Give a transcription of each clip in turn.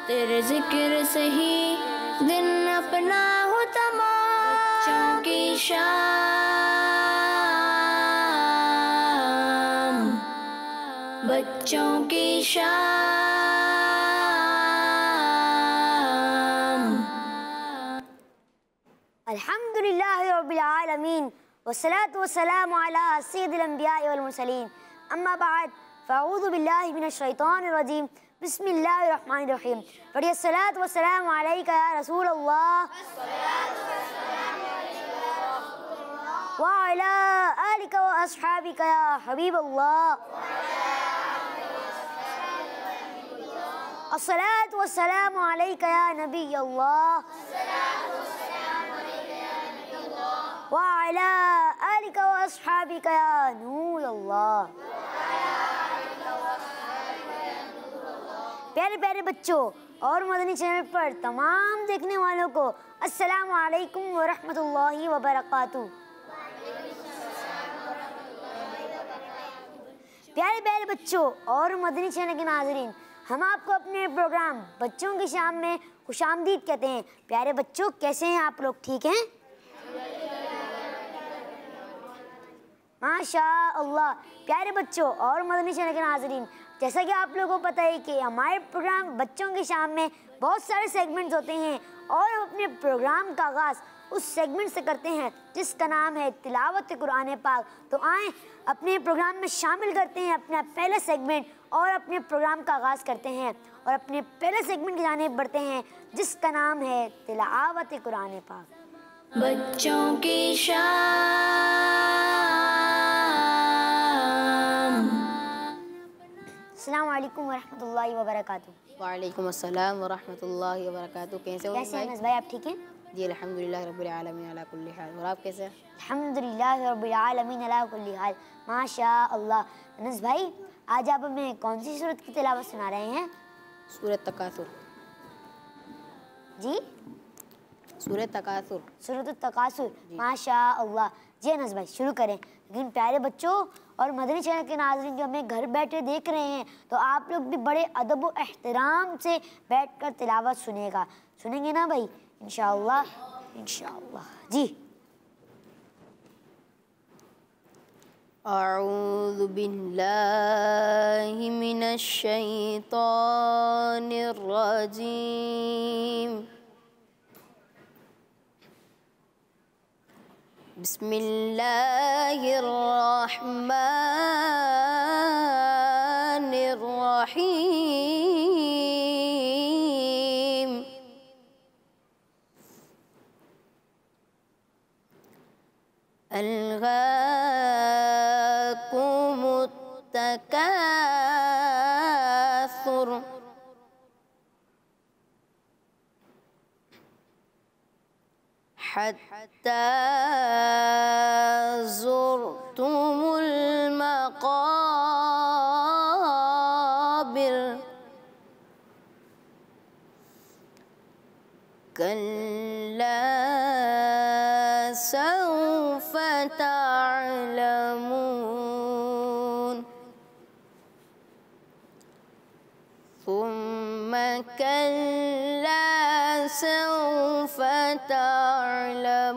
तेरे जिक्र से ही दिन अपना हो तमाम। बच्चों की शाम, बच्चों की शाम। अल्हम्दुलिल्लाह रब्बिल आलमीन वस्सलातु वस्सलामु अला सय्यिदिल अंबिया'i वल मुरसलीन अम्मा बाद फ़अऊज़ु बिल्लाहि मिनश शैतानिर रजीम बिस्मिल्लाहिर रहमानिर रहीम। पढ़िए सलात व सलाम अलैका या रसूल अल्लाह व अला आलिका व अस्हाबिका या हबीब अल्लाह। अस्सलातु व सलाम अलैका या नबी अल्लाह व अला आलिका व अस्हाबिका या नूर अल्लाह। प्यारे प्यारे बच्चों और मदनी चैनल पर तमाम देखने वालों को अस्सलामु अलैकुम व रहमतुल्लाहि व बरकातुहू। प्यारे प्यारे बच्चों और मदनी चैनल के नाज़रीन, हम आपको अपने प्रोग्राम बच्चों की शाम में खुशामदीद कहते हैं। प्यारे बच्चों, कैसे हैं आप लोग? ठीक हैं? माशा अल्लाह। प्यारे बच्चों और मदनी चैनल के नाज़रीन, जैसा कि आप लोगों को पता है कि हमारे प्रोग्राम बच्चों की शाम में बहुत सारे सेगमेंट्स होते हैं और हम अपने प्रोग्राम का आगाज़ उस सेगमेंट से करते हैं जिसका नाम है तिलावत कुरान पाक। तो आएँ अपने प्रोग्राम में शामिल करते हैं अपना पहला सेगमेंट और अपने प्रोग्राम का आगाज़ करते हैं और अपने पहले सेगमेंट की जानिब बढ़ते हैं जिसका नाम है तिलावत कुरान पाक। बच्चों की शाम। अस्सलामु अलैकुम वरहमतुल्लाहि वबरकातुहू। वालेकुम अस्सलाम वरहमतुल्लाहि वबरकातुहू। कैसे हो अनस भाई? आप ठीक हैं? जी अल्हम्दुलिल्लाह रब्बिल आलमीन अला कुल्ली हाल। और आप कैसे हैं? अल्हम्दुलिल्लाह रब्बिल आलमीन अला कुल्ली हाल। माशा अल्लाह। अनस भाई, आज आप हमें कौन सी सूरत की तिलावत सुना रहे हैं? सूरत तकासुर। जी, सूरत तकासुर। सूरत तकासुर। माशा अल्लाह। जी अनस भाई, शुरू करें। लेकिन प्यारे बच्चों और मदनी चैनल के नाज़रीन जो हमें घर बैठे देख रहे हैं, तो आप लोग भी बड़े अदब व एहतराम से बैठकर तिलावत सुनेंगे ना भाई? इंशाअल्लाह इंशाअल्लाह। जी। अऊज़ु बिल्लाहि मिनश शैतानिर रजीम। बिस्मिल्लाहिर रहमानिर रहीम। अल्हाकुमुत तकासुर हत्ता ज़ुरतुमुल मक़ाबिर कल्ला सौफ तअलमून सुम्मा कल्ला सौफ तअलमून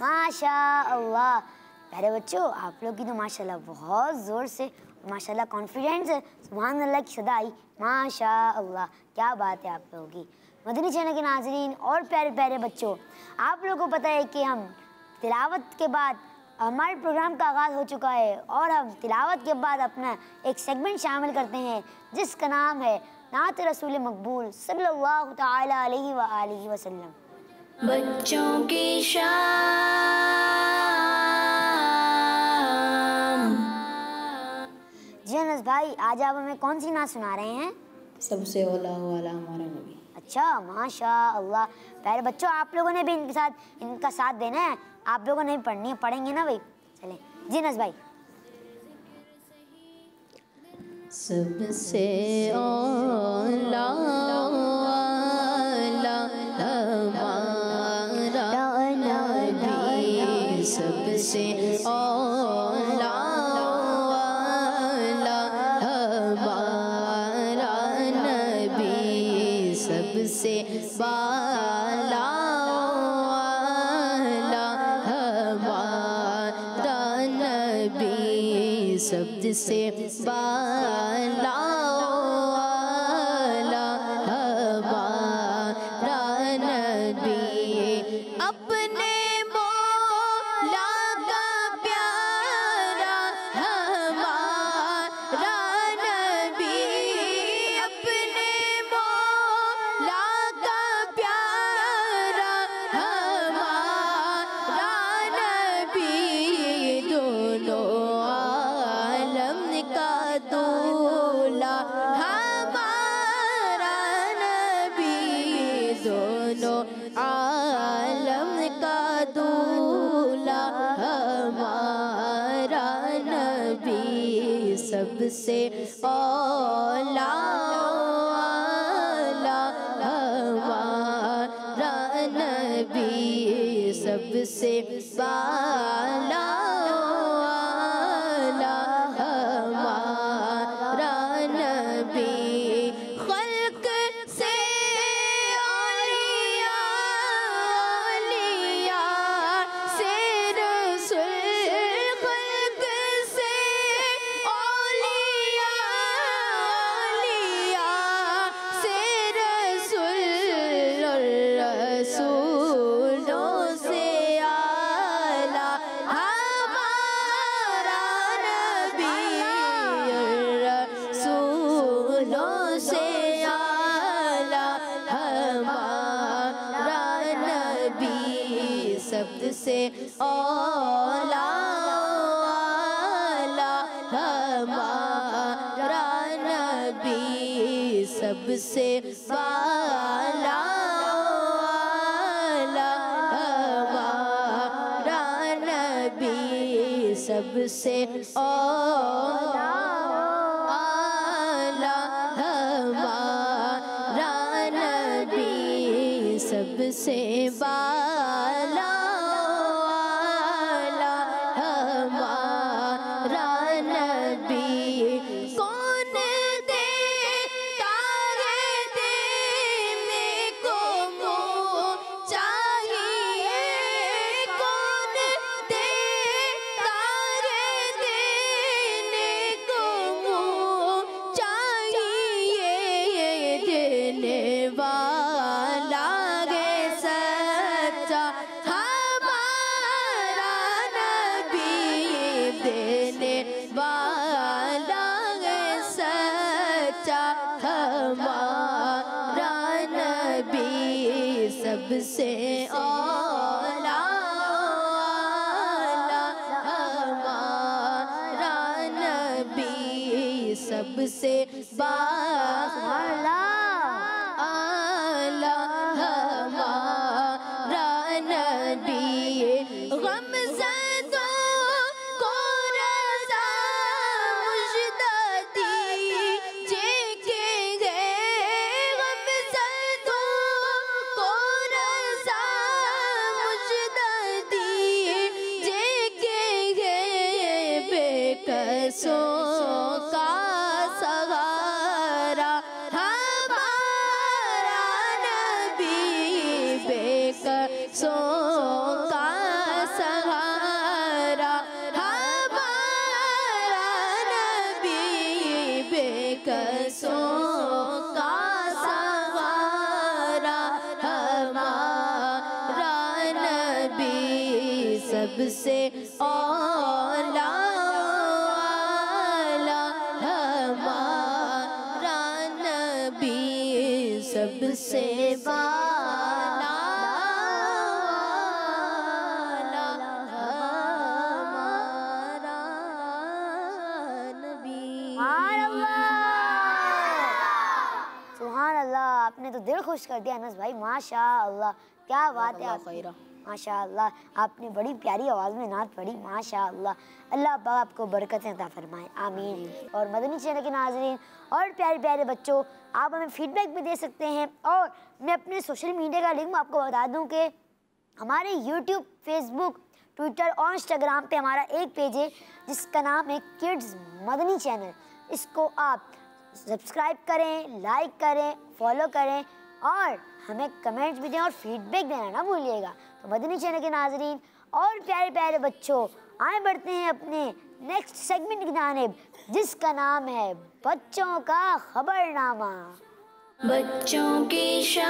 माशा अल्लाह। प्यारे बच्चों, आप लोग की तो माशाल्लाह बहुत ज़ोर से माशाल्लाह कॉन्फिडेंस है। सुभान अल्लाह की सदा आई, माशा अल्लाह, क्या बात है आप लोगों की। मदनी चैनल के नाज़रीन और प्यारे प्यारे बच्चों, आप लोगों को पता है कि हम तिलावत के बाद हमारे प्रोग्राम का आगाज़ हो चुका है और हम तिलावत के बाद अपना एक सेगमेंट शामिल करते हैं जिसका नाम है नात रसूल मकबूल सल्लल्लाहु तआला अलैहि व आलिहि वसल्लम। बच्चों की शाम। जी अनस भाई, आज आप हमें कौन सी नात सुना रहे हैं? सबसे औला वाला हमारा नबी। अच्छा, माशा अल्लाह। प्यारे बच्चों, आप लोगों ने भी इनका साथ देना है। आप लोगों ने भी पढ़नी है, पढ़ेंगे ना भाई? चलें जी अनस भाई। सबसे औला सबसे औला हमारा नबी सबसे बाला हमारा नबी सबसे बाला हमारा नबी अपने सबसे औला हमारा नबी सबसे बाला हमारा नबी खल्क से औलिया से रसूल खल्क से सबसे औला हमारा नबी सबसे बाला हमारा नबी सबसे औला हमारा नबी सबसे बाला सबसे औला हमारा नबी सबसे बाला हमारा नबी गमज़दों को रज़ा मुजदा दीजिए गमज़दों सबसे औला हमारा नबी सबसे वाला हमारा नबी। सुभान अल्लाह, आपने तो दिल खुश कर दिया अनस भाई, माशा अल्लाह, क्या बात है आपकी। माशा अल्लाह, आपने बड़ी प्यारी आवाज़ में नात पढ़ी, माशा अल्लाह। अल्लाह पाक आपको बरकतें अता फरमाए, आमीन। और मदनी चैनल के नाज़रीन और प्यारे प्यारे बच्चों, आप हमें फीडबैक भी दे सकते हैं। और मैं अपने सोशल मीडिया का लिंक आपको बता दूं कि हमारे यूट्यूब, फेसबुक, ट्विटर और इंस्टाग्राम पे हमारा एक पेज है जिसका नाम है किड्स मदनी चैनल। इसको आप सब्सक्राइब करें, लाइक करें, फॉलो करें और हमें कमेंट्स भी दें और फीडबैक देना ना भूलिएगा। तो मदनी चैनल के नाज़रीन और प्यारे प्यारे बच्चों, आए बढ़ते हैं अपने नेक्स्ट सेगमेंट की जानिब जिसका नाम है बच्चों का खबरनामा। बच्चों की शाम।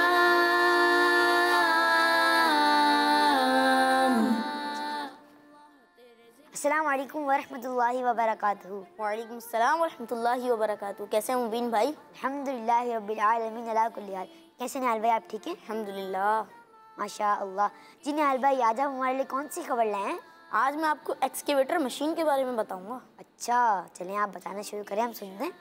अस्सलाम वालेकुम वरहमतुल्लाहि वबरकातुहू। वालेकुम सलाम वरहमतुल्लाहि वबरकातुहू। कैसे हैं मुबीन भाई? अल्हम्दुलिल्लाहि रब्बिल आलमीन अला कुल्ली हाल। कैसे निहाल भाई, आप ठीक हैं? अल्हम्दुलिल्लाह। माशा अल्लाह। जी निहाल भाई, आज आप हमारे लिए कौन सी खबर लाए हैं? आज मैं आपको एक्सकेवेटर मशीन के बारे में बताऊंगा। अच्छा, चलें आप बताना शुरू करें, हम सुनते हैं।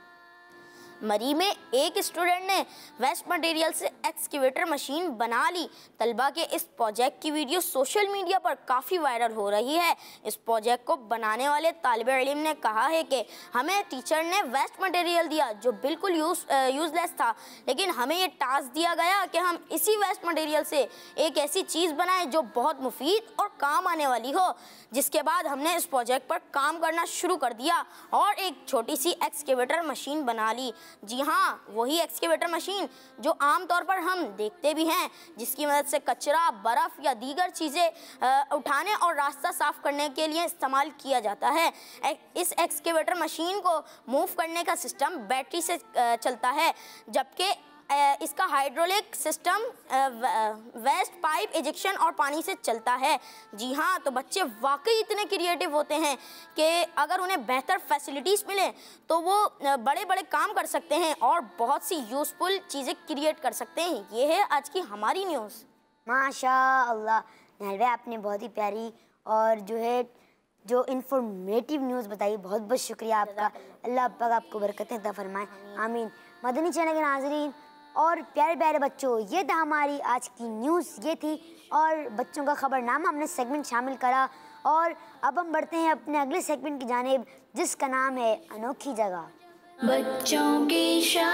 मरी में एक स्टूडेंट ने वेस्ट मटेरियल से एक्सकेवेटर मशीन बना ली। तलबा के इस प्रोजेक्ट की वीडियो सोशल मीडिया पर काफ़ी वायरल हो रही है। इस प्रोजेक्ट को बनाने वाले तालिब इल्म ने कहा है कि हमें टीचर ने वेस्ट मटेरियल दिया जो बिल्कुल यूज़लेस था, लेकिन हमें ये टास्क दिया गया कि हम इसी वेस्ट मटेरियल से एक ऐसी चीज़ बनाएं जो बहुत मुफीद और काम आने वाली हो। जिसके बाद हमने इस प्रोजेक्ट पर काम करना शुरू कर दिया और एक छोटी सी एक्सकेवेटर मशीन बना ली। जी हाँ, वही एक्सकेवेटर मशीन जो आमतौर पर हम देखते भी हैं, जिसकी मदद से कचरा, बर्फ़ या दीगर चीज़ें उठाने और रास्ता साफ़ करने के लिए इस्तेमाल किया जाता है। इस एक्सकेवेटर मशीन को मूव करने का सिस्टम बैटरी से चलता है, जबकि इसका hydraulic system waste pipe ejection और पानी से चलता है। जी हाँ, तो बच्चे वाकई इतने क्रिएटिव होते हैं कि अगर उन्हें बेहतर फैसिलिटीज़ मिलें तो वो बड़े बड़े काम कर सकते हैं और बहुत सी यूज़फुल चीज़ें क्रिएट कर सकते हैं। ये है आज की हमारी न्यूज़। माशा अल्लाह निहाल भाई, आपने बहुत ही प्यारी और जो इंफॉर्मेटिव न्यूज़ बताई, बहुत बहुत शुक्रिया आपका। अल्लाह पाक आपको बरकतें अता फरमाए, आमीन। मदनी चैनल के नाज़रीन और प्यारे प्यारे बच्चों, ये था हमारी आज की न्यूज़, ये थी और बच्चों का खबरनामा हमने सेगमेंट शामिल करा। और अब हम बढ़ते हैं अपने अगले सेगमेंट की जानिब जिसका नाम है अनोखी जगह। बच्चों की शाम।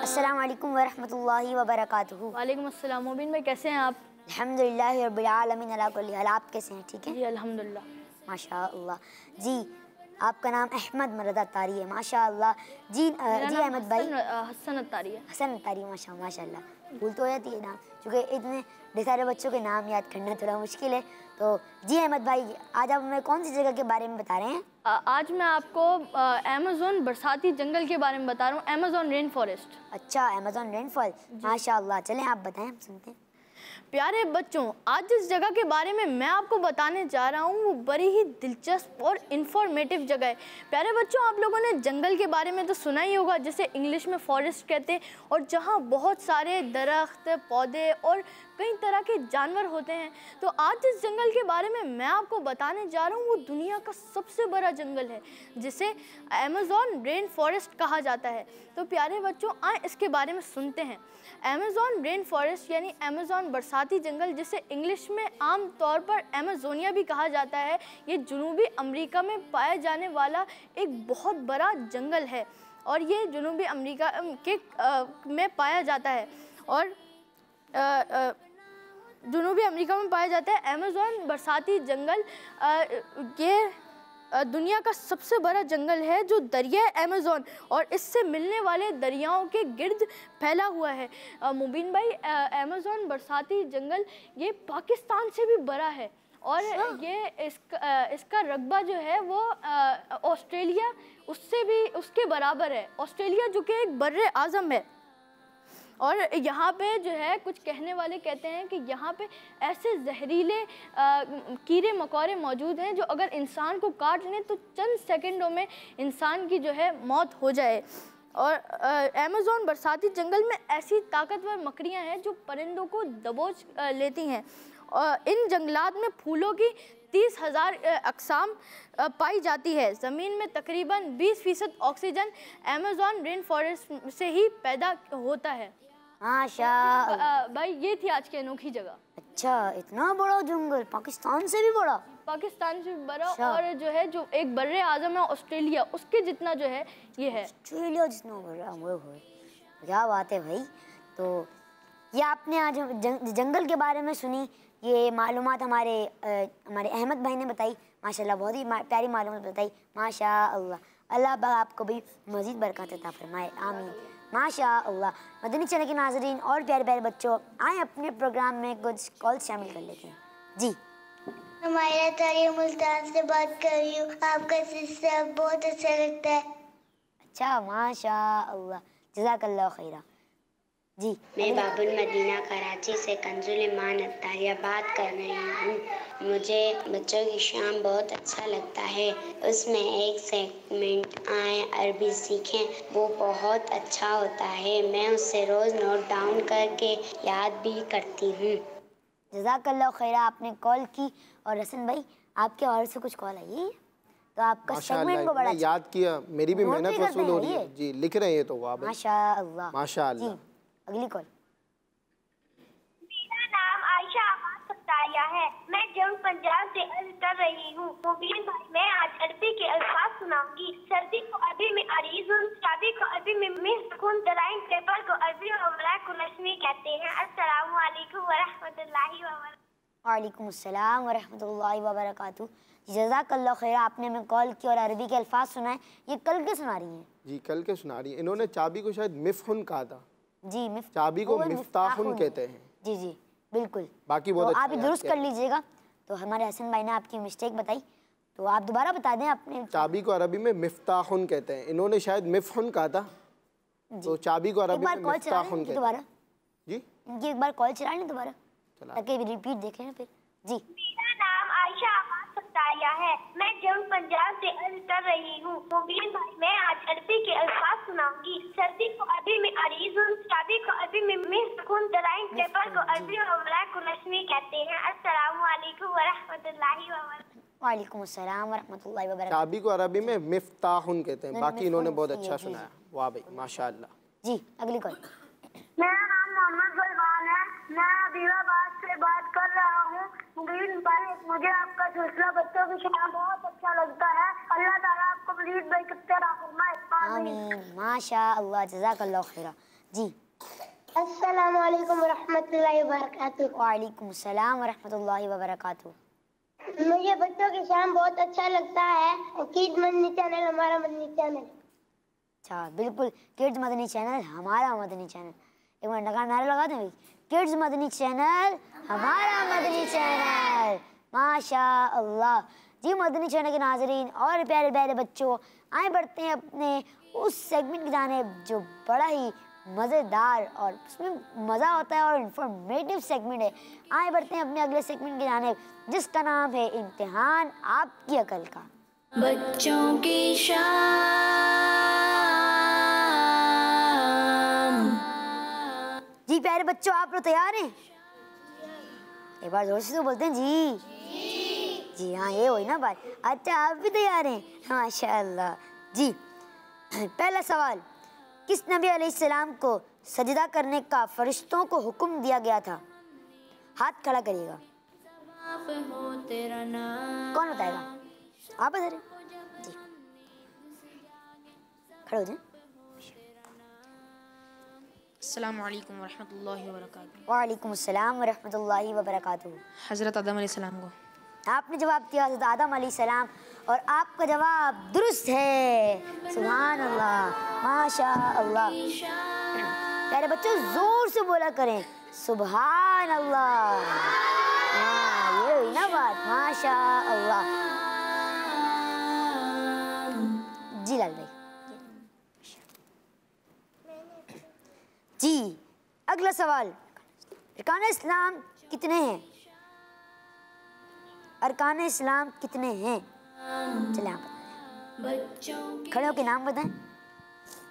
अस्सलाम वालेकुम वरहमतुल्लाहि वबरकातुहू। वालेकुम अस्सलाम। मुबीन भाई कैसे हैं आप? अल्हम्दुलिल्लाहि रब्बिल आलमीन अला कुल्ली हाल। आप कैसे हैं? ठीक है जी अल्हम्दुलिल्लाह। माशा अल्लाह। जी, आपका नाम अहमद मरदा तारी है, माशा अल्लाह। जी अहमद भाई। हसन अत्तारी है। हसन अत्तारी, माशाल्लाह। भूल तो हो जाती है नाम, क्योंकि इतने ढेर सारे बच्चों के नाम याद करना थोड़ा मुश्किल है। तो जी अहमद भाई, आज आप हमें कौन सी जगह के बारे में बता रहे हैं? आज मैं आपको अमेज़न बरसाती जंगल के बारे में बता रहा हूँ, अमेज़न रेन फॉरेस्ट। अच्छा, अमेज़न रेनफॉल, माशाल्लाह। चलें आप बताएं, हम सुनते हैं। प्यारे बच्चों, आज जिस जगह के बारे में मैं आपको बताने जा रहा हूँ वो बड़ी ही दिलचस्प और इन्फॉर्मेटिव जगह है। प्यारे बच्चों, आप लोगों ने जंगल के बारे में तो सुना ही होगा, जिसे इंग्लिश में फॉरेस्ट कहते हैं, और जहाँ बहुत सारे दरख्त, पौधे और कई तरह के जानवर होते हैं। तो आज जिस जंगल के बारे में मैं आपको बताने जा रहा हूँ वो दुनिया का सबसे बड़ा जंगल है, जिसे अमेज़न रेन फॉरेस्ट कहा जाता है। तो प्यारे बच्चों, आए इसके बारे में सुनते हैं। अमेज़न रेन फॉरेस्ट यानी अमेज़न बरसाती जंगल, जिसे इंग्लिश में आम तौर पर अमेज़ोनिया भी कहा जाता है, ये जनूबी अमेरिका में पाया जाने वाला एक बहुत बड़ा जंगल है और ये जनूबी अमेरिका में पाया जाता है और जनूबी अमेरिका में पाया जाता है। अमेज़न बरसाती जंगल ये दुनिया का सबसे बड़ा जंगल है जो दरिया अमेज़न और इससे मिलने वाले दरियाओं के गिर्द फैला हुआ है। मुबीन भाई, अमेज़न बरसाती जंगल ये पाकिस्तान से भी बड़ा है और ये इसका रकबा जो है वो ऑस्ट्रेलिया उससे भी उसके बराबर है। ऑस्ट्रेलिया जो कि एक बर्रे आज़म है और यहाँ पे जो है कुछ कहने वाले कहते हैं कि यहाँ पे ऐसे जहरीले कीड़े मकोड़े मौजूद हैं जो अगर इंसान को काट लें तो चंद सेकंडों में इंसान की जो है मौत हो जाए। और अमेज़न बरसाती जंगल में ऐसी ताकतवर मकड़ियाँ हैं जो परिंदों को दबोच लेती हैं। और इन जंगलात में फूलों की 30,000 अक़साम पाई जाती है। ज़मीन में तकरीबन 20% ऑक्सीजन अमेज़न रेन फॉरेस्ट से ही पैदा होता है। माशाअल्लाह। भाई ये थी आज की अनोखी जगह। अच्छा, इतना बड़ा जंगल, पाकिस्तान से भी बड़ा? पाकिस्तान से बड़ा। और जो है जो एक बर्रे आज़म है ऑस्ट्रेलिया, उसके जितना जो है ये है। ऑस्ट्रेलिया जितना बड़ा? क्या बात है भाई। तो ये आपने आज जंगल के बारे में सुनी, ये मालूमात हमारे अहमद भाई ने बताई। माशाल्लाह, बहुत ही प्यारी मालूमात बताई। माशाअल्लाह, अल्लाह पाक आपको भी मज़ीद बरकत अता फरमाए, आमीन। माशाअल्लाह। मदनी चैनल के नाज़रीन और प्यारे प्यारे बच्चों, आए अपने प्रोग्राम में कुछ कॉल शामिल कर लेते हैं। जी, हमारा तारीम मुल्तान से बात कर रही हूँ। आपका सिस्टम बहुत अच्छा लगता है। अच्छा, माशाअल्लाह, जज़ाकल्लाह खैरा। जी, मैं बाबुल मदीना कराची से कंजुल ईमान अत्तारिया बात कर रही हूँ। मुझे बच्चों की शाम बहुत अच्छा लगता है। उसमें एक सेगमेंट आए अरबी सीखें, वो बहुत अच्छा होता है। मैं उससे रोज़ नोट डाउन करके याद भी करती हूँ। जज़ाकल्लाह खैरा। आपने कॉल की और हसन भाई आपके और से कुछ कॉल आई है तो आपका सेगमेंट को बड़ा याद किया, मेरी भी मेहनत वसूल हो रही है। जी, लिख रहे हैं तो वाह माशाअल्लाह, माशाअल्लाह। अगली कॉल। मेरा नाम आयशा सत्तारिया है। मैं जम्मू पंजाब से अर्ज कर रही हूँ। मुबीन भाई, मैं आज अरबी के अल्फाज सुनाऊंगी। सर्दी को अरबी में अरीजुन, शादी को अरबी में मिस्कुन, ड्राइंग पेपर को अरबी में मलाक को रश्मी कहते हैं। अस्सलामु अलैकुम व रहमतुल्लाहि व बरकातुहू। वालेकुम अस्सलाम व रहमतुल्लाहि व बरकातुहू। जज़ाकल्लाह खैर, आपने हमें कॉल की और अरबी के अल्फाज सुनाए। ये कल के सुना रही हैं? जी, कल के सुना रही हैं। इन्होंने चाबी को शायद मिफ्हुन कहा था। जी, चाबी को मिफ्ताहुन कहते हैं। जी जी बिल्कुल। बाकी बहुत तो आप दुरुस्त कर लीजिएगा। तो हमारे हसन भाई ने आपकी मिस्टेक बताई, तो आप दोबारा बता दें अपने। चाबी को अरबी में मिफ्ताहुन कहते हैं। इन्होंने शायद मिफ्हुन कहा था, तो चाबी को अरबी में मिफ्ताहुन कहते हैं। दोबारा जी, इनकी एक बार कॉल चला लें दोबारा, ताकि रिपीट देखें ना फिर। जी, मेरा नाम आयशा सत्तारिया है। मैं जम्मू पंजाब से अर्ज कर रही हूँ। मुबीन भाई, मैं आज अरबी के अल्फाज सुनाऊंगी। सर्दी को अरबी में अरीजुन, शादी को अरबी में मिस्कुन, ड्राइंग पेपर को अरबी में मलाक को रश्मी कहते हैं। अस्सलामु अलैकुम व रहमतुल्लाहि व बरकातुहू। वालेकुम अस्सलाम व रहमतुल्लाहि व बरकातुहू। चाबी को अरबी में मिफ्ताहुन कहते हैं। बाकी इन्होंने बहुत अच्छा सुनाया। वाह भाई, माशाअल्लाह। जी, अगली कॉल। मेरा नाम मोहम्मद गुलबान है। मैं अबीबाबाद से बात कर रहा हूँ। मुबीन भाई, मुझे आपका सिलसिला बच्चों की शाम बहुत अच्छा लगता है। अल्लाह ताला आपको मज़ीद बरकत अता फरमाए, आमीन। माशाअल्लाह, जज़ाकल्लाह खैरा। जी, अस्सलामु अलैकुम व रहमतुल्लाहि व बरकातुहू। वालेकुम अस्सलाम व रहमतुल्लाहि व बरकातुहू। मुझे बच्चों की शाम बहुत अच्छा लगता है। किड्स मदनी चैनल हमारा मदनी चैनल। अच्छा, बिल्कुल, किड्स मदनी चैनल हमारा मदनी चैनल। एक मिनट लगा, नारा लगा दें भाई, किड्स मदनी चैनल हमारा मदनी चैनल। माशाअल्लाह। जी, मदनी चैनल के नाज़रीन और प्यारे प्यारे बच्चों, आए बढ़ते हैं अपने उस सेगमेंट की जानिब जो बड़ा ही मज़ेदार और उसमें मज़ा होता है और इंफॉर्मेटिव सेगमेंट है। आए बढ़ते हैं अपने अगले सेगमेंट की जानिब जिसका नाम है इम्तिहान आपकी अकल का। बच्चों की शाम। जी प्यारे बच्चों, आप लोग तैयार हैं? एक बार जोर से तो बोलते हैं जी। जी हाँ, ये हुई ना बात। अच्छा, आप भी तैयार हैं? माशाअल्लाह। जी, पहला सवाल, किस नबी अलैहिस्सलाम को सजदा करने का फरिश्तों को हुक्म दिया गया था? हाथ खड़ा करिएगा। कौन बताएगा? आप बता रहे? जी, खड़े हो जाए। अस्सलामु अलैकुम व रहमतुल्लाहि व बरकातुहू। वालेकुम अस्सलाम व रहमतुल्लाहि व बरकातुहू। हज़रत आदम अलैहिस्सलाम को। आपने जवाब दिया हज़रत आदम अलैहिस्सलाम और आपका जवाब दुरुस्त है। सुभान अल्लाह, माशा अल्लाह। प्यारे बच्चों, जोर से बोला करें सुभान अल्लाह। हाँ, ये हुई ना बात। माशा अल्लाह। जी लाल भाई। जी, अगला सवाल, अरकान इस्लाम कितने हैं? अरकान इस्लाम कितने हैं? चले आप खड़े होकर नाम बताएं।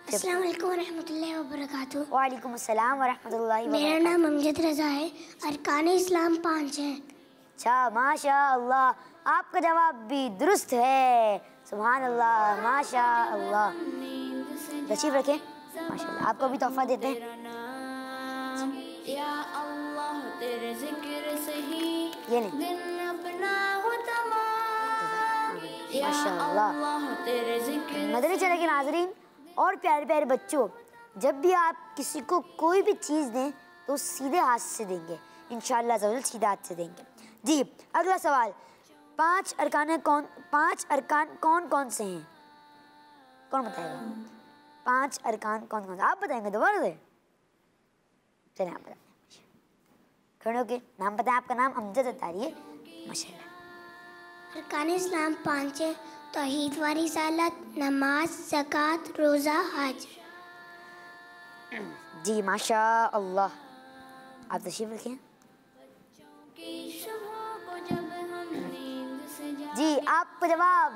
अस्सलाम वालेकुम रहमतुल्लाहि व बरकातुहू। वालेकुम अस्सलाम व रहमतुल्लाहि व मेरा बरकातुहू। नाम अमजद रज़ा है। अरकान इस्लाम 5 हैं। अच्छा, माशा अल्लाह, आपका जवाब भी दुरुस्त है। सुभान अल्लाह, माशा अल्लाह। तशरीफ रखें। माशाल्लाह, आपको भी तोहफा देते हैं। ये नहीं, माशाल्लाह। मदनी चैनल के नाज़रीन और प्यारे प्यारे बच्चों, जब भी आप किसी को कोई भी चीज़ दें तो सीधे हाथ से देंगे, इंशाअल्लाह ज़रूर सीधे हाथ से देंगे। जी, अगला सवाल, 5 अरकान कौन कौन से हैं? कौन बताएगा? 5 अरकान कौन कौन से? आप बताएंगे दोबारा से? चलिए आप बताएं। खड़े होके नाम बताएं। आपका नाम अमजद अतारी है, माशाल्लाह। अरकान इस्लाम 5 हैं। तौहीद व रिसालत, नमाज, ज़कात, रोज़ा, हज। जी माशा अल्लाह, आप तशरीफ रखें। जी, आपका जवाब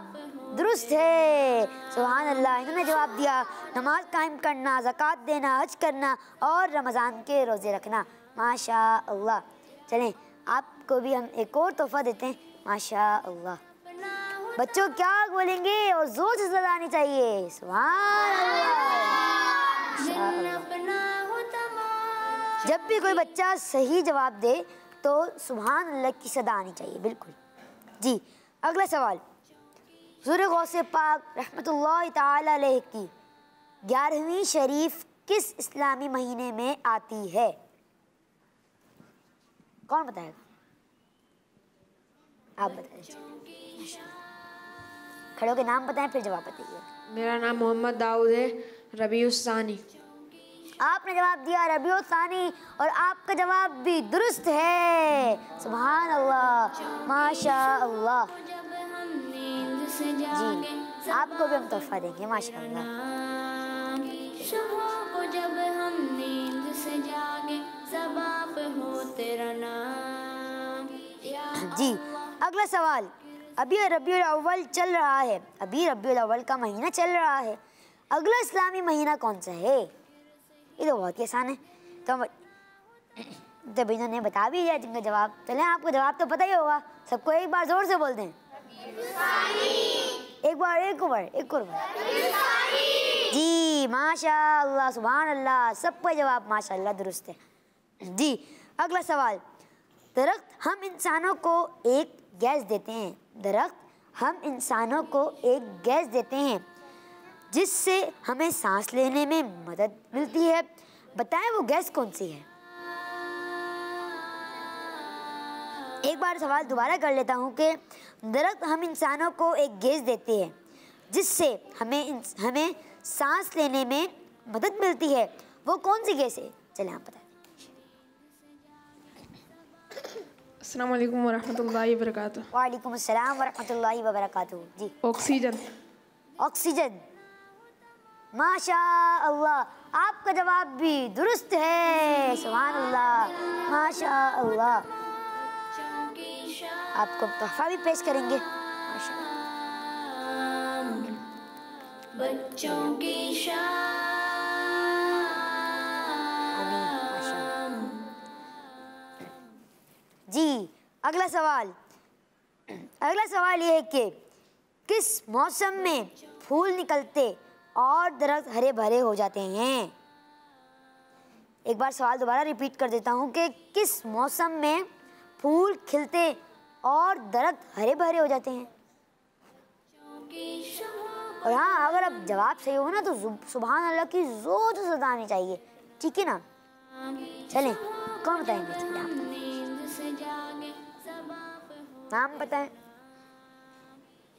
दुरुस्त है। सुभान अल्लाह, इन्होंने जवाब दिया नमाज कायम करना, ज़कात देना, हज करना और रमज़ान के रोज़े रखना। माशा अल्लाह। चलें, आपको भी हम एक और तोहफा देते हैं। माशा अल्लाह। बच्चों क्या बोलेंगे? और जोर से सदा आनी चाहिए। सुभान अल्लाह। जब भी कोई बच्चा सही जवाब दे तो सुभान अल्लाह की सदा आनी चाहिए। बिल्कुल जी। अगला सवाल, हुज़ूर गौसे पाक रहमतुल्लाहि ताला अलैह की 11वीं शरीफ किस इस्लामी महीने में आती है? कौन बताएगा? आप बताइए। खड़े होकर नाम बताएं फिर जवाब बताइए। मेरा नाम मोहम्मद दाऊद है, रबीउल सानी। आपने जवाब दिया रबीउल सानी और आपका जवाब भी दुरुस्त है। सुभान अल्लाह, माशा अल्लाह। जी, आपको भी हम तोहफा देंगे। माशा अल्लाह। जी, अगला सवाल, अभी रबीउल अव्वल चल रहा है। अभी रबीउल अव्वल का महीना चल रहा है। अगला इस्लामी महीना कौन सा है? ये तो बहुत ही आसान है। तो इन्होंने बता भी दिया जिनका जवाब। चलें, आपको जवाब तो पता ही होगा। सबको एक बार जोर से बोल दें। एक बार। जी माशा अल्लाह, सुभान अल्लाह, सबका जवाब माशा अल्लाह दुरुस्त है। जी, अगला सवाल, दरख्त हम इंसानों को एक गैस देते हैं। दरख्त हम इंसानों को एक गैस देते हैं जिससे हमें सांस लेने में मदद मिलती है। बताएं वो गैस कौन सी है? एक बार सवाल दोबारा कर लेता हूँ कि दरख्त हम इंसानों को एक गैस देते हैं जिससे हमें सांस लेने में मदद मिलती है। वो कौन सी गैस है? चलें आप बताएं। अस्सलाम वालेकुम वरहमतुल्लाहि वबरकातुहू। वालेकुम अस्सलाम वरहमतुल्लाहि वबरकातुहू। जी, ऑक्सीजन। ऑक्सीजन। माशा अल्लाह, आपका जवाब भी दुरुस्त है। सुभान अल्लाह, माशा अल्लाह। आपको तोहफा भी पेश करेंगे। माशा बच्चों की जी, अगला सवाल ये है कि किस मौसम में फूल निकलते और दरख्त हरे भरे हो जाते हैं? एक बार सवाल दोबारा रिपीट कर देता हूँ कि किस मौसम में फूल खिलते और दरख्त हरे भरे हो जाते हैं? और हाँ, अगर अब जवाब सही हो ना तो सुभान अल्लाह की जोर से सदा आनी चाहिए। ठीक है ना? चलें, कौन बताएंगे? चलिए आप नाम बताएं।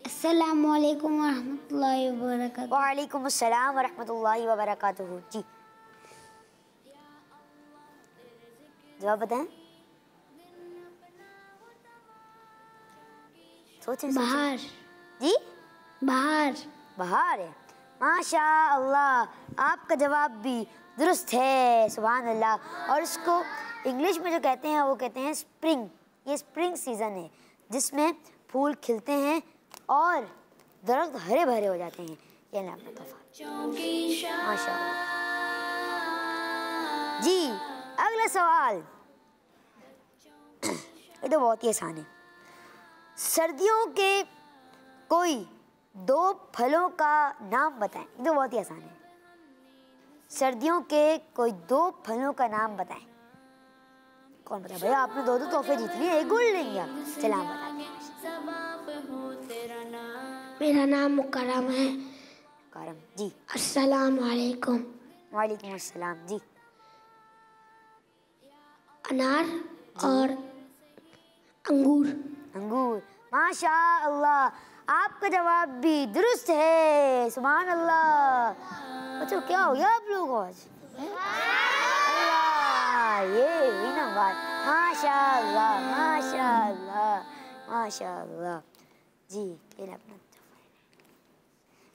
अस्सलामु अलैकुम वरहमतुल्लाहि वबरकातुहू। वालेकुम अस्सलाम वरहमतुल्लाहि वबरकातुहू। जी, जवाब बताएं। सोचें। बाहर। जी, बाहर बहार है। माशाअल्लाह, आपका जवाब भी दुरुस्त है, सुभान अल्लाह। और इसको इंग्लिश में जो कहते हैं वो कहते हैं स्प्रिंग। ये स्प्रिंग सीज़न है जिसमें फूल खिलते हैं और दरख्त हरे भरे हो जाते हैं। ये ना अपना तोहफा, माशाअल्लाह। जी अगला सवाल, ये तो बहुत ही आसान है। सर्दियों के कोई 2 फलों का नाम बताएं। ये तो बहुत ही आसान है। सर्दियों के कोई 2 फलों का नाम बताएं। कौन बताए भैया? आपने 2 तोहफे जीत लिए, एक गोल्ड लेंगे आप। चलिए आप बताते हैं। मेरा नाम मुकरम है। मुकरम जी। अस्सलाम वालेकुम। वालेकुम अस्सलाम जी। अनार और अंगूर। अंगूर, माशाअल्लाह, आपका जवाब भी दुरुस्त है, सुभान अल्लाह। बच्चों क्या हो गया आप लोगों को आज? अल्लाह, ये हुई ना बात। माशाअल्लाह माशाअल्लाह माशाअल्लाह। जी ये अपना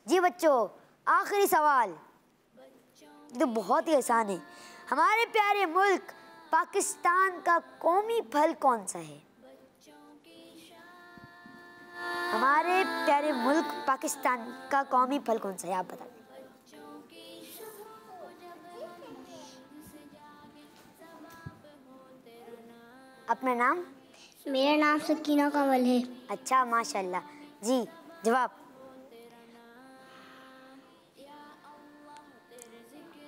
जी बच्चों, आखिरी सवाल तो बहुत ही आसान है। हमारे प्यारे मुल्क पाकिस्तान का कौमी फल कौन सा है? हमारे प्यारे मुल्क पाकिस्तान का कौमी फल कौन सा है? आप बता दें। अपना नाम? मेरा नाम सकीना कमल है। अच्छा माशाल्लाह जी। जवाब?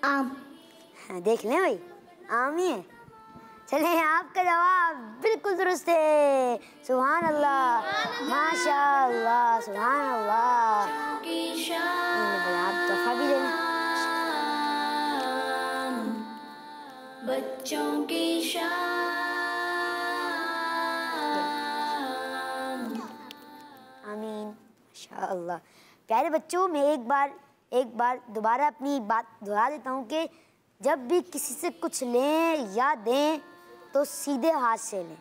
आम। हाँ, देख लें भाई, आम ही है। चले, आपका जवाब बिल्कुल दुरुस्त है, सुभान अल्लाह माशाअल्लाह सुभान अल्लाह। आप तोहफा भी लेना। बच्चों की आमीन माशाअल्लाह। प्यारे बच्चों, मैं एक बार दोबारा अपनी बात दोहरा देता हूँ कि जब भी किसी से कुछ लें या दें तो सीधे हाथ से लें।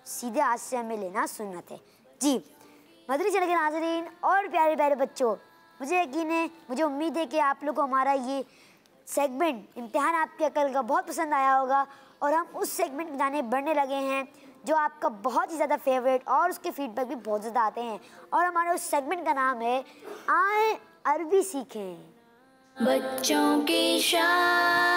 सीधे हाथ से हमें लेना सुन्नत है जी। मदरी चैनल के नाज़रीन और प्यारे प्यारे बच्चों, मुझे यकीन है, मुझे उम्मीद है कि आप लोग को हमारा ये सेगमेंट इम्तिहान आपके अकल का बहुत पसंद आया होगा और हम उस सेगमेंट की जाने बढ़ने लगे हैं जो आपका बहुत ही ज़्यादा फेवरेट और उसके फीडबैक भी बहुत ज़्यादा आते हैं। और हमारे उस सेगमेंट का नाम है आए अरबी सीखें। बच्चों की शान।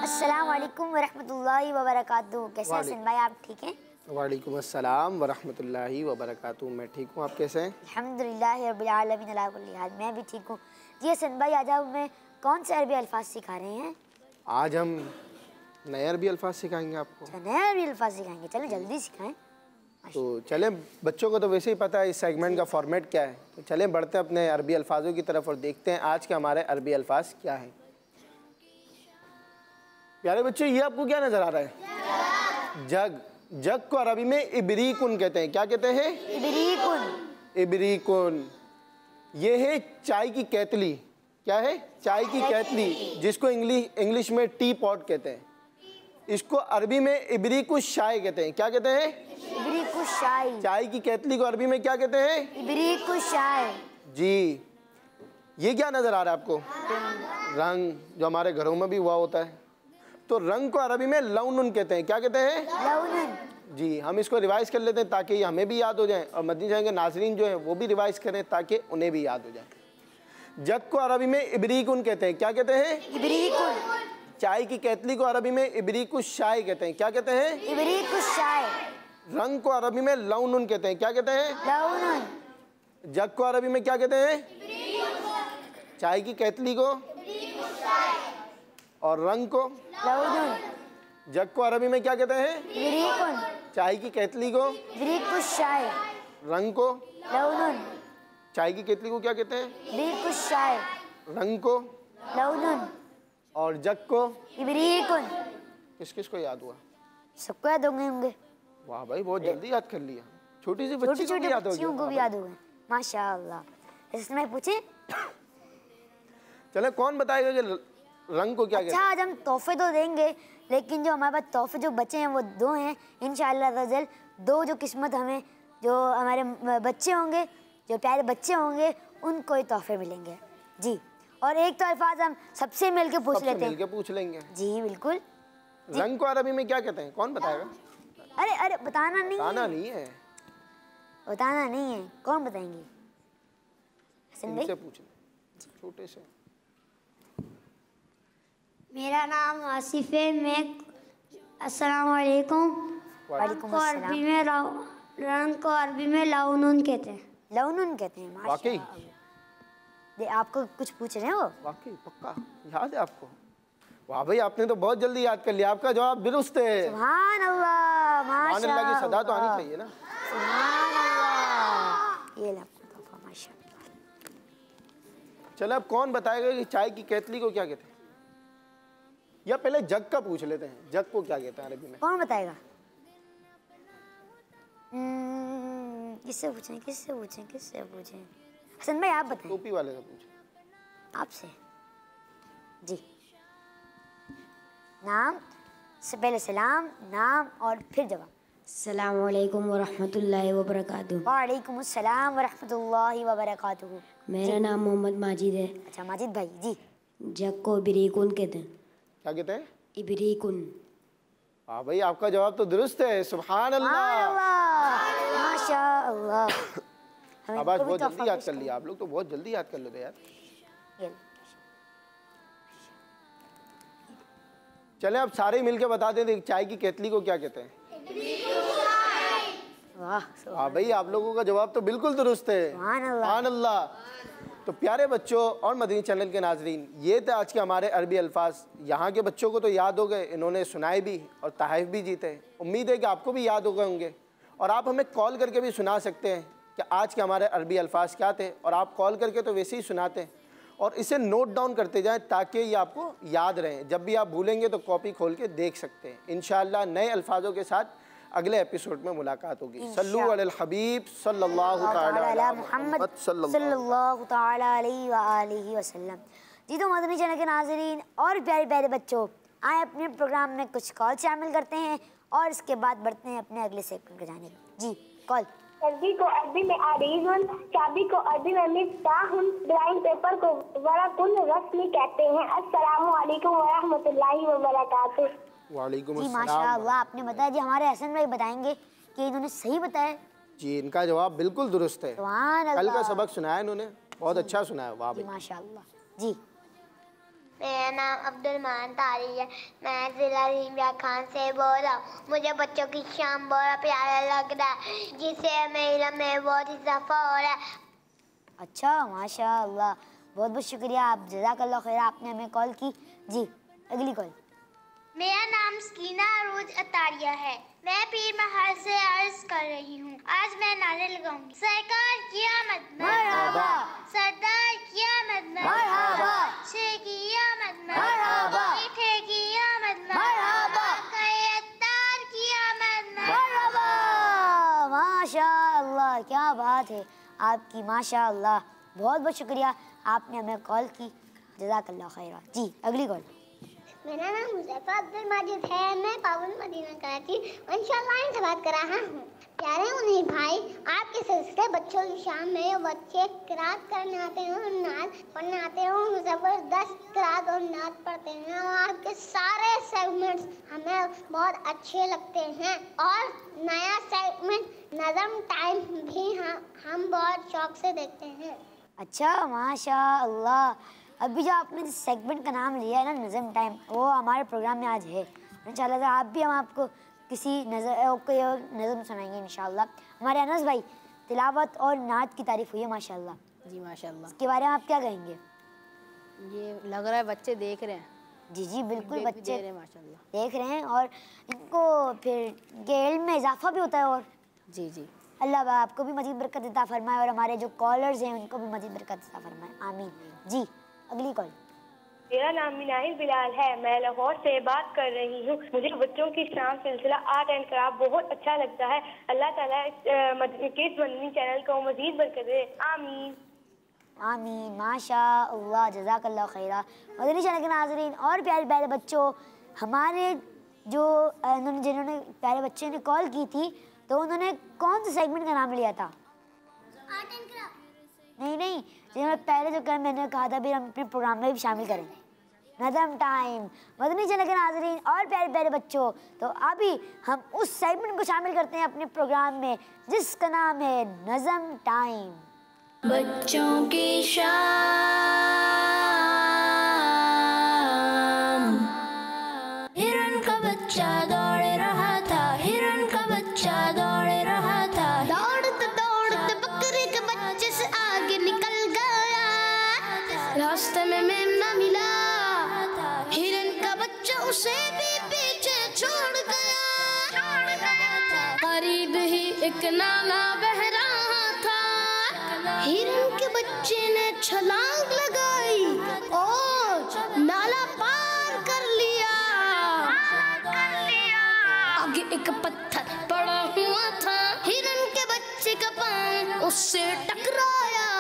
अस्सलाम वालेकुम वरहमतुल्लाहि वबरकातुहू। कैसे हैं हसन भाई, आप ठीक हैं? वालेकुम अस्सलाम वरहमतुल्लाहि वबरकातुहू। मैं ठीक हूँ, आप कैसे हैं? अल्हम्दुलिल्लाह रब्बिल आलमीन अला कुल्ली हाल। मैं भी ठीक हूँ जी। हसन भाई, आज आप हमें कौन से अरबी अल्फाज सिखा रहे हैं? आज हम नए अरबी अल्फाज सिखाएंगे आपको। नए अरबी अल्फाज सिखाएंगे? चलें जल्दी सिखाएं। तो चलें, बच्चों को तो वैसे ही पता है इस सेगमेंट का फॉर्मेट क्या है, तो चलें बढ़ते हैं अपने अरबी अल्फाजों की तरफ और देखते हैं आज के हमारे अरबी अल्फाज क्या हैं। प्यारे बच्चों, ये आपको क्या नज़र आ रहा है? जग। जग को अरबी में इबरीकुन कहते हैं। क्या कहते हैं? इबरीकुन। इबरीकुन। ये है चाय की केतली। क्या है? चाय की केतली, जिसको इंग्लिश में टी पॉट कहते हैं। इसको अरबी में इबरीकुश शाय कहते हैं। क्या कहते हैं? इबरीकुश शाय। चाय की केतली को अरबी में क्या कहते हैं? इबरीकुश शाय जी। ये क्या नज़र आ रहा है आपको? रंग, जो हमारे घरों में भी हुआ होता है। तो रंग को अरबी में लौनुन कहते हैं। क्या कहते हैं? लौनुन जी। हम इसको रिवाइज कर लेते हैं ताकि हमें भी याद हो जाए और मदनी जाएंगे नाजरीन जो हैं वो भी रिवाइज करें ताकि उन्हें भी याद हो जाए। जग को अरबी में इबरीकुन कहते हैं। क्या कहते हैं? इबरीकुन। चाय की केतली को अरबी में इबरीकुश शाय कहते हैं। क्या कहते हैं? इबरीकुश शाय। रंग को अरबी में लौनुन कहते हैं। क्या कहते हैं? लौनुन। जग को अरबी में क्या कहते हैं? चाय की केतली को और रंग को लौनुन। जग को अरबी में क्या कहते हैं? इबरीकुन। चाय की केतली को इबरीकुश शाय। रंग को लौनुन। चाय की केतली को क्या कहते हैं? इबरीकुश शाय। रंग को लौनुन। और जग को इबरीकुन। किस किस को याद हुआ? सबको याद होंगे। वाह भाई, बहुत जल्दी याद कर लिया। छोटी सी बच्ची को भी याद हो गया। को भी याद हो गए, माशाअल्लाह। इसमें पूछे, चले कौन बताएगा कि रंग को क्या कहते हैं? अच्छा, आज हम तोहफे तो देंगे लेकिन जो हमारे पास तोहफे जो बचे हैं वो 2 हैं इंशाअल्लाह। 2 जो किस्मत हमें, जो हमारे बच्चे होंगे जो प्यारे बच्चे होंगे उनको ही तोहफे मिलेंगे। जी, और एक तो अल्फाज हम सबसे मिलके पूछ लेते हैं। मिलके पूछ लेंगे। जी बिल्कुल। रंग को अरबी में क्या कहते हैं, कौन बताएगा? अरे अरे बताना नहीं बताना नहीं है, बताना नहीं है, कौन बताएंगे? हसन भाई इनसे पूछ ले, छोटे से। मेरा नाम आसिफ है। मैं अस्सलाम वालेकुम। वालेकुम को अरबी में रंग को अरबी में लौनुन कहते हैं। लौनुन कहते हैं। वाकई आपको कुछ पूछ रहे हो? वाकई पक्का याद है आपको? वाह भाई, आपने तो बहुत जल्दी याद कर लिया, आपका जवाब दुरुस्त है। सुभान अल्लाह, सुभान अल्लाह की सदा तो आनी चाहिए ना। सुभान अल्लाह। ये आपको माशाअल्लाह। चलो अब कौन बताएगा कि चाय की केतली को क्या कहते हैं? या पहले जग का पूछ लेते हैं, जग को क्या कहते हैं अरबी में? कौन बताएगा? किससे पूछें किससे पूछें किससे पूछें? हसन भाई आप बताएं। टोपी वाले से पूछें। आपसे। जी, नाम से पहले सलाम, नाम और फिर जवाब। अस्सलामु अलैकुम वरहमतुल्लाहि वबरकातुहू। वालेकुम अस्सलाम वरहमतुल्लाहि वबरकातुहू। मेरा नाम मोहम्मद माजिद है। अच्छा माजिद भाई जी। जग को इबरीकुन कहते हैं। क्या कहते हैं? इबरीकुन। हाँ भाई, आपका जवाब तो दुरुस्त है। सुभान अल्लाह, माशाअल्लाह। शाबाश, बहुत जल्दी याद कर लिया आप लोग तो, बहुत जल्दी याद कर लेते यार। चले अब सारे मिलके बता दें चाय की केतली को क्या कहते हैं। हाँ भाई, आप लोगों का जवाब तो बिल्कुल दुरुस्त है। सुभान अल्लाह। तो प्यारे बच्चों और मदनी चैनल के नाजरीन, ये थे आज के हमारे अरबी अल्फाज। यहाँ के बच्चों को तो याद हो गए, इन्होंने सुनाए भी और तहफ़ भी जीते। उम्मीद है कि आपको भी याद हो गए होंगे और आप हमें कॉल करके भी सुना सकते हैं कि आज के हमारे अरबी अल्फाज क्या थे। और आप कॉल करके तो वैसे ही सुनाते हैं और इसे नोट डाउन करते जाएं ताकि ये आपको याद रहें। जब भी आप भूलेंगे तो कॉपी खोल के देख सकते हैं। इंशाअल्लाह नए अल्फाजों के साथ अगले एपिसोड में मुलाकात होगी। सल्लु अलल हबीब सल्लल्लाहु तआला अला मुहम्मद सल्लल्लाहु तआला अलैहि व आलिहि वसल्लम। जी तो मदनी चैनल के नाज़रीन और प्यारे प्यारे बच्चों, आए अपने प्रोग्राम में कुछ कॉल शामिल करते हैं और इसके बाद बढ़ते हैं अपने अगले सेगमेंट पर जाने। जी कॉल। सर्दी को अरबी में आरीजुन, चाबी को अरबी में मिफ्ताहुन, ड्राइंग पेपर को वरकुन रस्मी कहते हैं। अस्सलामु अलैकुम वरहमतुल्लाहि वबरकातुहू। वालेकुम जी माशाअल्लाह, आपने बताया। जी हमारे हसन भाई बताएंगे कि इन्होंने सही बताया। जी, इनका जवाब बिल्कुल दुरुस्त है। कल का सबक सुनाया इन्होंने, बहुत अच्छा सुनाया। वाह भाई माशाअल्लाह। जी, मेरा नाम अब्दुल मान तारी है। मैं जिला रिमिया खान से बोल रहा हूँ। मुझे बच्चों की शाम बहुत प्यारा लग रहा है, जिससे मेरा में बहुत इजाफा हो रहा है। अच्छा माशाअल्लाह, बहुत बहुत शुक्रिया आप, जज़ाकल्लाह खैर, आपने हमें कॉल की। जी अगली कॉल। मेरा नाम सकीना रोज अतारिया है। मैं पीर महल से अर्ज कर रही हूँ। आज मैं नारे लगाऊंगी। सरकार क़यामत मरहबा, सरदार क़यामत मरहबा, शेर क़यामत मरहबा, मीठे क़यामत मरहबा, खैरदार क़यामत मरहबा। माशाअल्लाह, क्या बात है आपकी, माशाअल्लाह। बहुत बहुत शुक्रिया, आपने हमें कॉल की, जज़ाकल्लाह खैर। जी अगली कॉल। मेरा नाम मुज़फ़्फ़र अब्दुल माजिद है। मैं पावन मदीना कराची इंशाअल्लाह से बात कर रहा हूँ। प्यारे उन्हीं भाई, आपके सिलसिले बच्चों की शाम में बच्चे किरात करने आते हैं और नात पढ़ने आते हैं और ज़बरदस्त किरात और नात पढ़ते हैं और आपके सारे सेगमेंट्स हमें बहुत अच्छे लगते हैं। और नया सेगमेंट नज़म टाइम भी हम बहुत शौक से देखते हैं। अच्छा माशाअल्लाह, अभी जो आपने जिस सेगमेंट का नाम लिया है ना, नज़म टाइम, वो हमारे प्रोग्राम में आज है। इंशाअल्लाह आप भी, हम आपको किसी नज़म सुनाएंगे इंशाअल्लाह। हमारे अनस भाई, तिलावत और नात की तारीफ़ हुई है माशाअल्लाह। जी माशाअल्लाह। इसके बारे में आप क्या कहेंगे? ये लग रहा है बच्चे देख रहे हैं। जी जी बिल्कुल, बच्चे देख रहे हैं माशाअल्लाह, देख रहे हैं और इनको फिर इल्म में इजाफा भी होता है। और जी जी, अल्लाह आपको भी मज़ीद बरकत अता फरमाए और हमारे जो कॉलर्स हैं उनको भी मज़ीद बरकत अता फरमाए, आमीन। जी अगली कॉल। मेरा नाम मिनाहिल बिलाल है। मैं लाहौर से बात कर रही हूँ। मुझे बच्चों की शाम सिलसिला आर्ट एंड क्राफ्ट बहुत अच्छा लगता है। अल्लाह ताला इस मदनी चैनल को मज़ीद बरकत दे, आमीन आमीन। माशाअल्लाह, जज़ाकल्लाह खैरा। मदनी चैनल के नाज़रीन और प्यारे प्यारे बच्चों, हमारे जो जिन्होंने प्यारे बच्चे ने कॉल की थी, तो उन्होंने कौन से सेगमेंट का नाम लिया था? Art and craft. नहीं, जो मैं पहले जो कर मैंने कहा था, फिर हम अपने प्रोग्राम में भी शामिल करेंगे नज़म टाइम। मदनी चैनल के नाज़रीन और प्यारे प्यारे बच्चों, तो अभी हम उस सेगमेंट को शामिल करते हैं अपने प्रोग्राम में जिसका नाम है नज़म टाइम। बच्चों की शाम। हिरन का बच्चा दौड़ रहा था, हिरन का बच्चा दौड़ रहा था। दौड़ते दौड़ते बकरी के बच्चे से आगे निकल गया। रास्ते में मेमना मिला, हिरन का बच्चा उसे भी पीछे छोड़ गया। करीब ही एक नाला बह रहा था। हिरन के बच्चे ने छलांग लगाई और नाला पार कर लिया। आगे एक पत्थर पड़ा हुआ था। हिरन के बच्चे का पांव उससे टकराया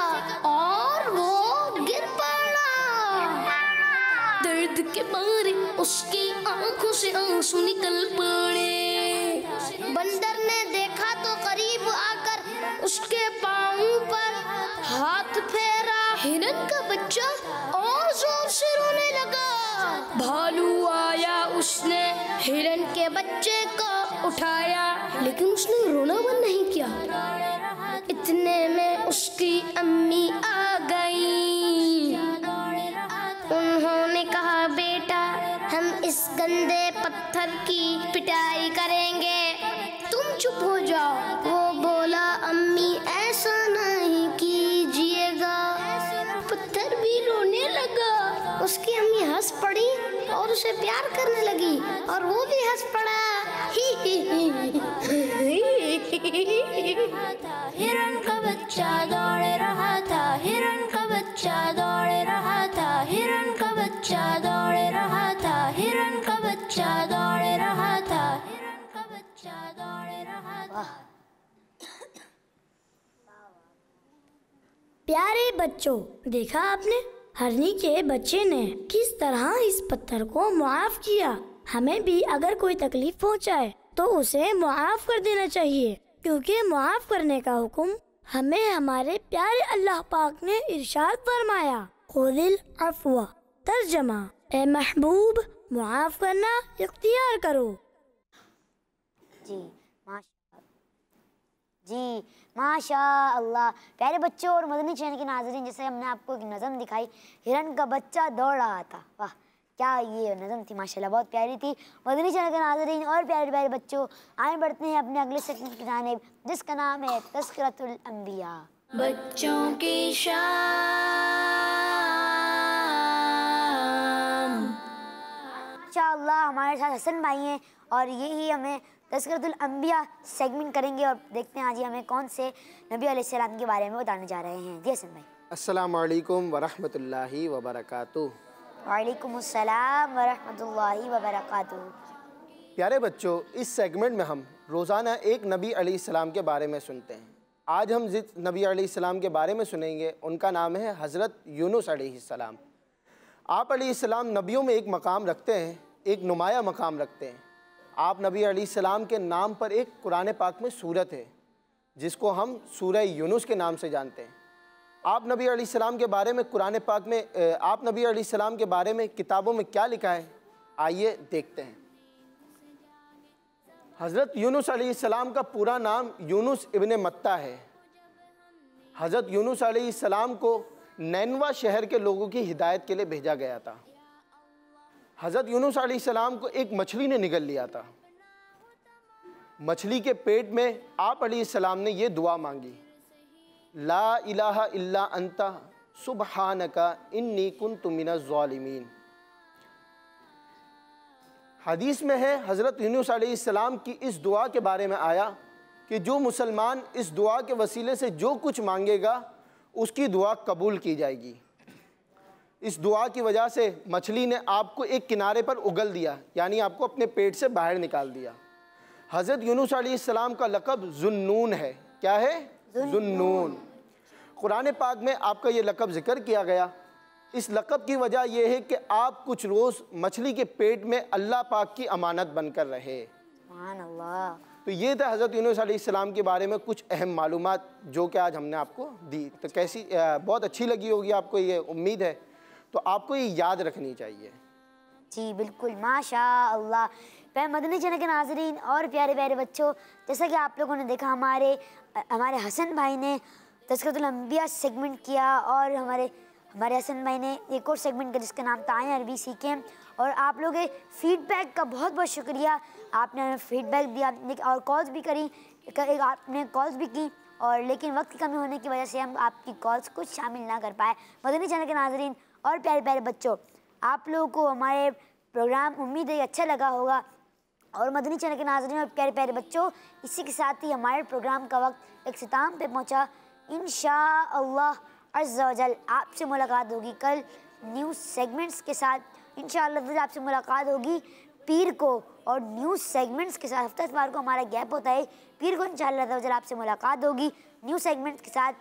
और वो गिर पड़ा। दर्द के मारे उसकी आंखों से आंसू निकल पड़े। बंदर ने देखा तो करीब आकर उसके पांव पर हाथ फेरा। हिरन का बच्चा और जोर से रोने लगा। भालू आया, उसने हिरन के बच्चे को उठाया, लेकिन उसने रोना बंद नहीं किया। इतने में उसकी अम्मी आ गई। उन्होंने कहा, बेटा हम इस गंदे पत्थर की पिटाई करेंगे, तुम चुप हो जाओ। वो बोला, अम्मी ऐसा नहीं कीजिएगा। पत्थर भी रोने लगा। उसकी अम्मी हंस पड़ी और उसे प्यार करने लगी और वो भी हंस पड़ा। हिरन का बच्चा दौड़ रहा था, हिरन का बच्चा दौड़ रहा था, हिरन का बच्चा दौड़ रहा था, हिरन का बच्चा दौड़ रहा था, हिरन का बच्चा दौड़ रहा था। प्यारे बच्चों, देखा आपने हरनी के बच्चे ने किस तरह इस पत्थर को मुआफ किया। हमें भी अगर कोई तकलीफ पहुंचाए तो उसे मुआफ कर देना चाहिए, क्योंकि मुआफ करने का हुक्म हमें हमारे प्यारे अल्लाह पाक ने इरशाद फरमाया, खुदिल अफ़्वा। तर्जमा, ए महबूब मुआफ करना इख्तियार करो। जी माशा अल्लाह। प्यारे बच्चों और मदनी चैनल के नाज़रीन, जैसे हमने आपको एक नज़म दिखाई, हिरन का बच्चा दौड़ रहा था। वाह, क्या ये नज़म थी, माशाल्लाह बहुत प्यारी थी। मदनी चैनल के नाज़रीन और प्यारे प्यारे बच्चों, आए बढ़ते हैं अपने अगले सेगमेंट की जानिब जिसका नाम है तज़किरतुल अंबिया। बच्चों की शाम। माशाअल्लाह हमारे साथ हसन भाई हैं और यही हमें तज़किरतुल अंबिया सेगमेंट करेंगे और देखते हैं आज हमें कौन से नबी अलैहिस्सलाम के बारे में बताने जा रहे हैं। जी हसन भाई। अस्सलामु अलैकुम वरहमतुल्लाहि वबरकातुहू। वालेकुम अस्सलाम वरहमतुल्लाहि वबरकातुहू। प्यारे बच्चों, इस सेगमेंट में हम रोज़ाना एक नबी अलैहिस्सलाम के बारे में सुनते हैं। आज हम जिस नबी अलैहिस्सलाम के बारे में सुनेंगे उनका नाम है हज़रत यूनुस अलैहिस्सलाम। आप अलैहिस्सलाम नबियों में एक मकाम रखते हैं, एक नुमाया मकाम रखते हैं। आप नबी अलैहिस्सलाम के नाम पर एक कुरान पाक में सूरत है जिसको हम सूरह यूनुस के नाम से जानते हैं। आप नबी अलैहिस्सलाम के बारे में कुरान पाक में आप नबी अलैहिस्सलाम के बारे में किताबों में क्या लिखा है, आइए देखते हैं। हज़रत यूनुस अलैहिस्सलाम का पूरा नाम यूनुस इब्न मत्ता है। हज़रत यूनुस अलैहिस्सलाम को नैनवा शहर के लोगों की हिदायत के लिए भेजा गया था। हज़रत यूनुस अलैहिस्सलाम को एक मछली ने निगल लिया था। मछली के पेट में आप अलैहिस्सलाम ने ये दुआ मांगी, ला इलाहा इल्ला अंता सुबहानका इन्नी कुन्तु मिनज़ ज़ालिमीन। हदीस में है हज़रत यूनुस अलैहिस्सलाम की इस दुआ के बारे में आया कि जो मुसलमान इस दुआ के वसीले से जो कुछ मांगेगा उसकी दुआ कबूल की जाएगी। इस दुआ की वजह से मछली ने आपको एक किनारे पर उगल दिया, यानी आपको अपने पेट से बाहर निकाल दिया। हज़रत यूनुस अलैहिस्सलाम का लक़ब ज़ुन्नून है। क्या है? ज़ुन्नून। कुरान पाक में आपका ये लक़ब ज़िक्र किया गया। इस लक़ब की वजह यह है कि आप कुछ रोज़ मछली के पेट में अल्लाह पाक की अमानत बनकर रहे। सुभान अल्लाह। तो ये था हज़रत यूनुस अलैहिस्सलाम के बारे में कुछ अहम मालूमात जो कि आज हमने आपको दी। तो कैसी बहुत अच्छी लगी होगी आपको, ये उम्मीद है। तो आपको ये याद रखनी चाहिए। जी बिल्कुल, माशा अल्लाह। प्यारे मदनी चैनल के नाजरीन और प्यारे प्यारे बच्चों, जैसा कि आप लोगों ने देखा हमारे हसन भाई ने तज़किरतुल अंबिया सेगमेंट किया और हमारे हसन भाई ने एक और सेगमेंट किया जिसका नाम था आएं अरबी सीखें। और आप लोगों के फीडबैक का बहुत बहुत शुक्रिया, आपने हमें फीडबैक दिया और कॉल्स भी करी, आपने कॉल्स भी की, और लेकिन वक्त की कमी होने की वजह से हम आपकी कॉल्स को शामिल ना कर पाए। मदनी चैनल के नाजरीन और प्यारे प्यारे बच्चों, आप लोगों को हमारे प्रोग्राम उम्मीद है अच्छा लगा होगा। और मदनी चैनल के नाज़रीन और प्यारे प्यारे बच्चों, इसी के साथ ही हमारे प्रोग्राम का वक्त एक इख्तिताम पे पहुंचा। इंशाअल्लाह अज़्ज़ा वजल आपसे मुलाकात होगी कल न्यूज़ सेगमेंट्स के साथ। इंशाअल्लाह आपसे मुलाकात होगी पीर को, और न्यूज़ सेगमेंट्स के साथ हफ्ता इतवार को हमारा गैप होता है। पीर को इंशाअल्लाह आपसे मुलाकात होगी न्यूज़ सेगमेंट्स के साथ।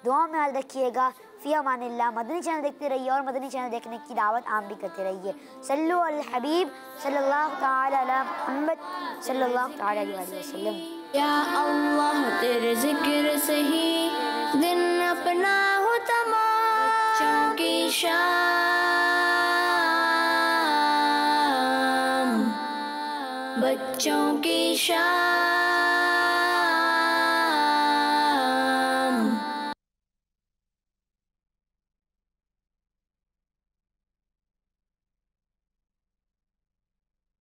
दुआ में याद रखिएगा। फ़ी अमानिल्लाह। मदनी चैनल देखते रहिए और मदनी चैनल देखने की दावत आम भी करते रहिए। सल्लु अल हबीब सल्लल्लाहु तआला अला मुहम्मद सल्लल्लाहु तआला अलैहि वसल्लम। या अल्लाह तेरे जिक्र से ही दिन अपना हो तमाम, बच्चों की शाम, बच्चों की शाम।